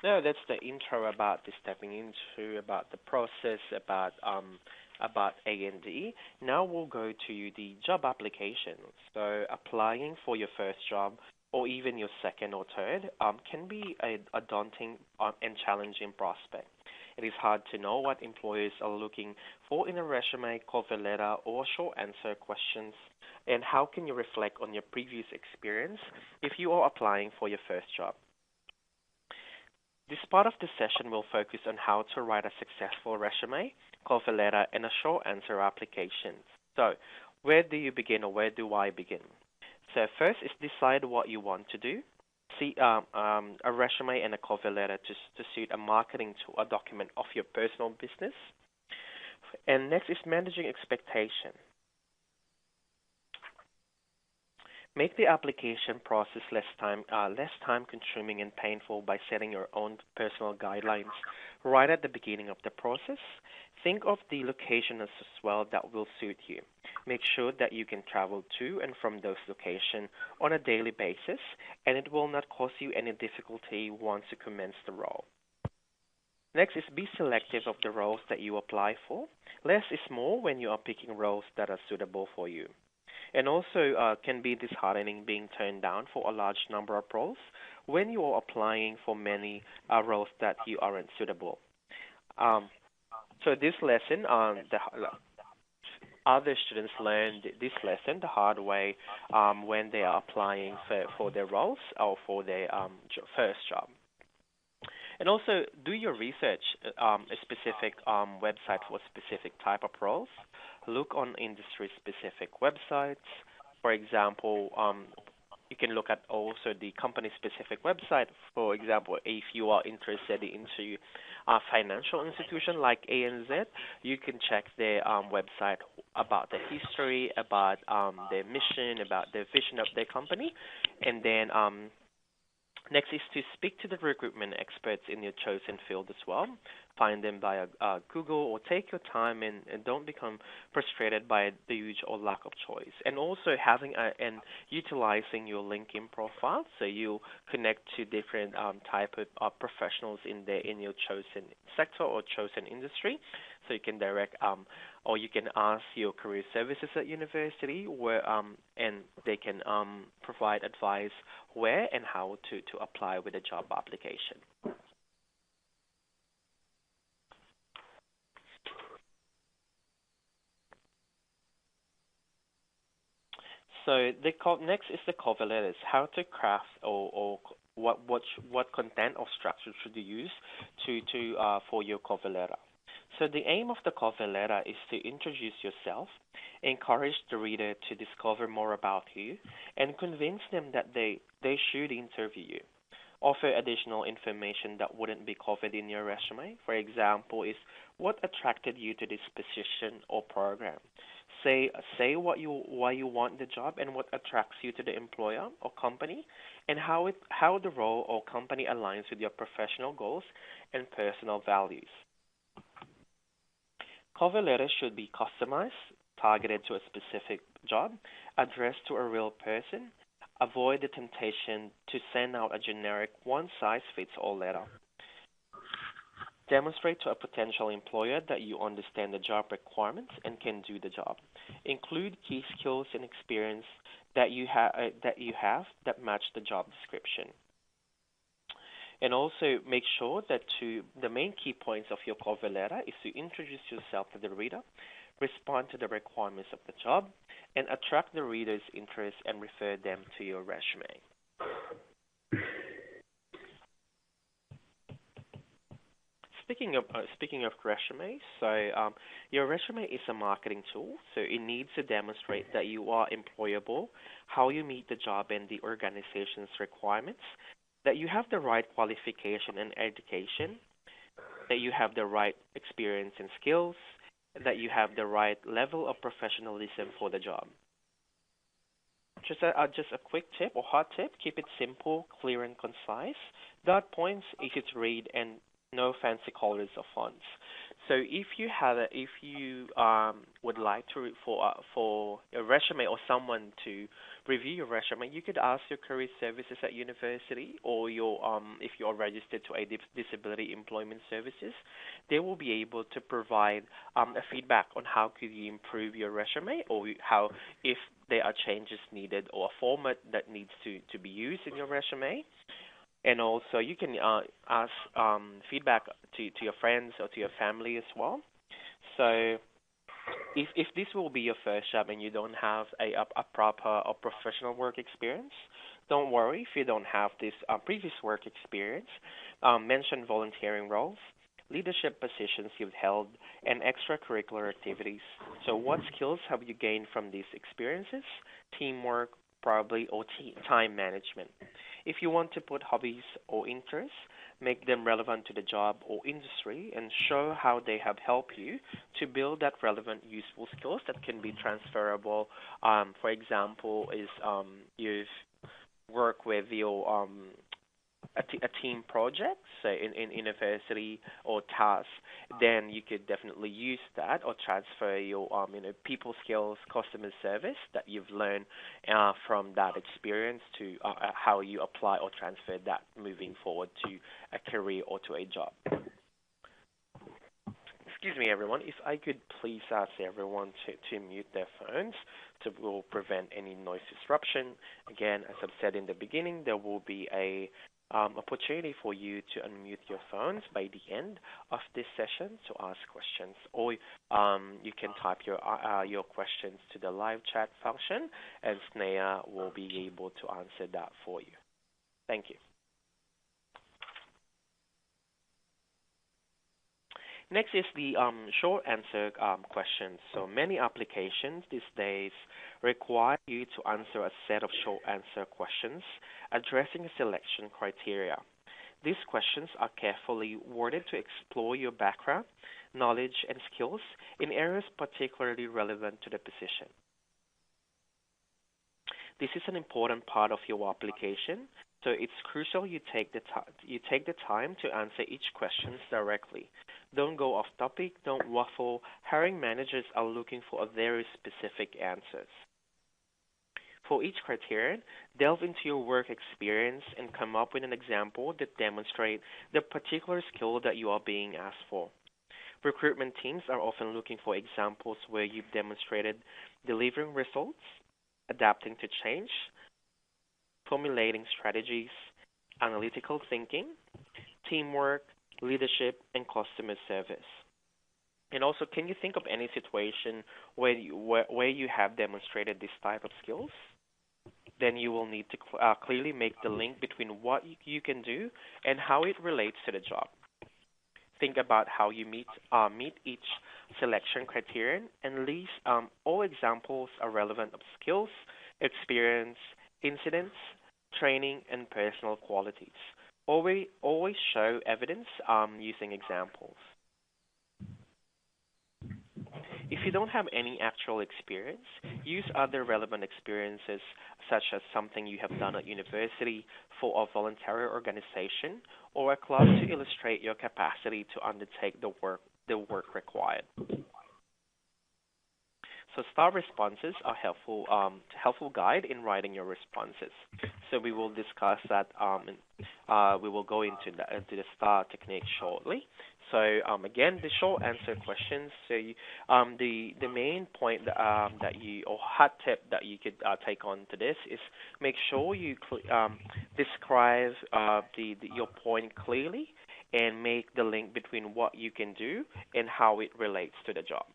No, that's the intro about the stepping into, about the process, about A&D. Now we'll go to the job application. So applying for your first job or even your second or third can be a daunting and challenging prospect. It is hard to know what employers are looking for in a resume, cover letter, or short answer questions. And how can you reflect on your previous experience if you are applying for your first job? This part of the session will focus on how to write a successful resume, cover letter, and a short answer application. So, where do you begin or where do I begin? So, first is decide what you want to do. See a resume and a cover letter to suit a marketing tool, a document of your personal business. And next is managing expectation. Make the application process less time consuming and painful by setting your own personal guidelines right at the beginning of the process. Think of the locations as well that will suit you. Make sure that you can travel to and from those locations on a daily basis, and it will not cause you any difficulty once you commence the role. Next is be selective of the roles that you apply for. Less is more when you are picking roles that are suitable for you. And also can be disheartening being turned down for a large number of roles when you are applying for many roles that you aren't suitable. Um, so this lesson, other students learn this lesson the hard way when they are applying for their roles or for their first job. And also do your research, a specific website for a specific type of roles. Look on industry-specific websites. For example, you can look at also the company-specific website. For example, if you are interested into a financial institution like ANZ, you can check their website about the history, about their mission, about the vision of their company, and then next is to speak to the recruitment experts in your chosen field as well. Find them via Google or take your time and don't become frustrated by the huge or lack of choice. And also having and utilizing your LinkedIn profile so you connect to different type of professionals in your chosen sector or chosen industry. So you can direct or you can ask your career services at university where and they can provide advice where and how to apply with a job application. So next is the cover letters. How to craft or what content or structure should you use to for your cover letter. So the aim of the cover letter is to introduce yourself, encourage the reader to discover more about you, and convince them that they should interview you. Offer additional information that wouldn't be covered in your resume. For example, is what attracted you to this position or program. Say why you want the job and what attracts you to the employer or company, and how the role or company aligns with your professional goals and personal values. Cover letters should be customized, targeted to a specific job, addressed to a real person. Avoid the temptation to send out a generic one size fits all letter. Demonstrate to a potential employer that you understand the job requirements and can do the job. Include key skills and experience that you have that match the job description. And also make sure that the main key points of your cover letter is to introduce yourself to the reader, respond to the requirements of the job, and attract the reader's interest and refer them to your resume. Speaking of resumes, so your resume is a marketing tool, so it needs to demonstrate that you are employable, how you meet the job and the organization's requirements, that you have the right qualification and education, that you have the right experience and skills, that you have the right level of professionalism for the job. Just a quick tip or hot tip: keep it simple, clear, and concise. Dot points, easy to read, and no fancy colors or fonts. So if you would like to for a resume or someone to review your resume, you could ask your career services at university or your if you're registered to a disability employment services, they will be able to provide a feedback on how could you improve your resume or how if there are changes needed or a format that needs to be used in your resume. And also, you can ask feedback to your friends or to your family as well. So, if this will be your first job and you don't have a proper or professional work experience, don't worry if you don't have this previous work experience. Mention volunteering roles, leadership positions you've held, and extracurricular activities. So, what skills have you gained from these experiences? Teamwork, probably, or time management. If you want to put hobbies or interests, make them relevant to the job or industry and show how they have helped you to build that relevant, useful skills that can be transferable. For example, is you've worked with your a team project, say in university or task, then you could definitely use that or transfer your people skills, customer service that you've learned from that experience to how you apply or transfer that moving forward to a career or to a job. Excuse me, everyone. If I could please ask everyone to mute their phones to will prevent any noise disruption. Again, as I've said in the beginning, there will be a opportunity for you to unmute your phones by the end of this session to ask questions, or you can type your questions to the live chat function, and Sneha will be able to answer that for you. Thank you. Next is the short answer questions. So many applications these days require you to answer a set of short answer questions addressing a selection criteria. These questions are carefully worded to explore your background, knowledge, and skills in areas particularly relevant to the position. This is an important part of your application, so it's crucial you take the time to answer each question directly. Don't go off topic, don't waffle. Hiring managers are looking for a very specific answers. For each criterion, delve into your work experience and come up with an example that demonstrates the particular skill that you are being asked for. Recruitment teams are often looking for examples where you've demonstrated delivering results, adapting to change, formulating strategies, analytical thinking, teamwork, leadership, and customer service. And also, can you think of any situation where you have demonstrated this type of skills? Then you will need to clearly make the link between what you can do and how it relates to the job. Think about how you meet each selection criterion and list all examples are relevant of skills, experience, incidents, training, and personal qualities. Always show evidence using examples. If you don't have any actual experience, use other relevant experiences, such as something you have done at university for a voluntary organization or a club to illustrate your capacity to undertake the work required. So star responses are helpful guide in writing your responses. So we will discuss that. We will go into the star technique shortly. So again, the short answer questions. So the main point that you or hot tip that you could take on to this is make sure you describe your point clearly and make the link between what you can do and how it relates to the job.